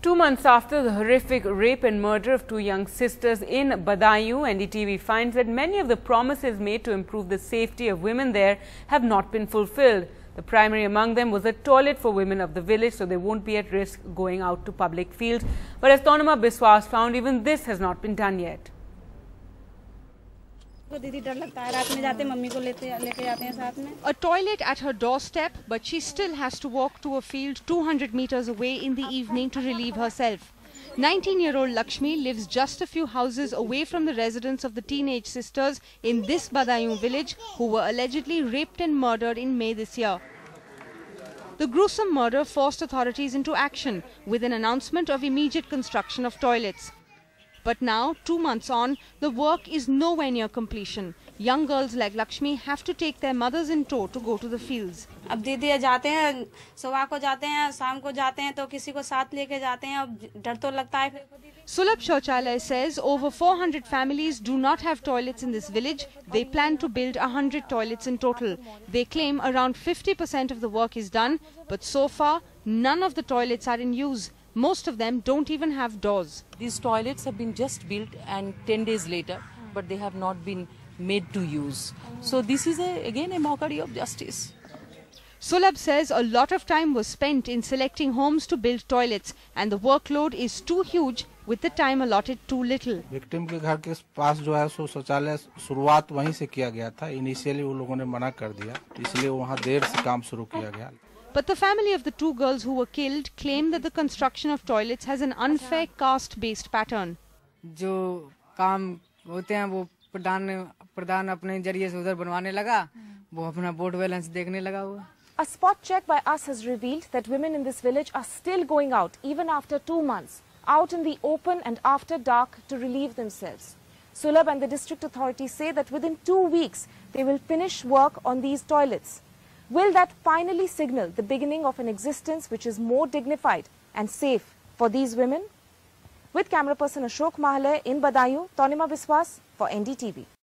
2 months after the horrific rape and murder of two young sisters in Badaयूं, NDTV finds that many of the promises made to improve the safety of women there have not been fulfilled. The primary among them was a toilet for women of the village, so they won't be at risk going out to public fields. But as Tanima Biswas found, even this has not been done yet. A toilet at her doorstep, but she still has to walk to a field 200 meters away in the evening to relieve herself. 19-year-old Lakshmi lives just a few houses away from the residence of the teenage sisters in this Badaयूं village, who were allegedly raped and murdered in May this year. The gruesome murder forced authorities into action with an announcement of immediate construction of toilets. But now, 2 months on, the work is nowhere near completion. Young girls like Lakshmi have to take their mothers in tow to go to the fields. अब दीदी जाते हैं, सुबह को जाते हैं, शाम को जाते हैं, तो किसी को साथ लेके जाते हैं, अब डर तो लगता है फिर। Sulabh Shauchalaya says over 400 families do not have toilets in this village. They plan to build 100 toilets in total. They claim around 50% of the work is done, but so far, none of the toilets are in use. Most of them don't even have doors. These toilets have been just built and 10 days later, but they have not been made to use. So this is again a mockery of justice. Sulabh says a lot of time was spent in selecting homes to build toilets, and the workload is too huge with the time allotted too little. Victim के घर के पास जो है सो शौचालय शुरुआत वहीं से किया गया था. इनिशियली वो लोगों ने मना कर दिया, इसलिए वहाँ देर से काम शुरू किया गया. But the family of the two girls who were killed claim that the construction of toilets has an unfair caste-based pattern. जो काम होते हैं वो प्रधान अपने जरिए से उधर बनवाने लगा, वो अपना बोर्ड बैलेंस देखने लगा हुआ. A spot check by us has revealed that women in this village are still going out even after 2 months, out in the open and after dark to relieve themselves. Sulabh and the district authorities say that within 2 weeks they will finish work on these toilets. Will that finally signal the beginning of an existence which is more dignified and safe for these women? With camera person Ashok Mahalay in Badaयूं, Tanima Biswas for NDTV.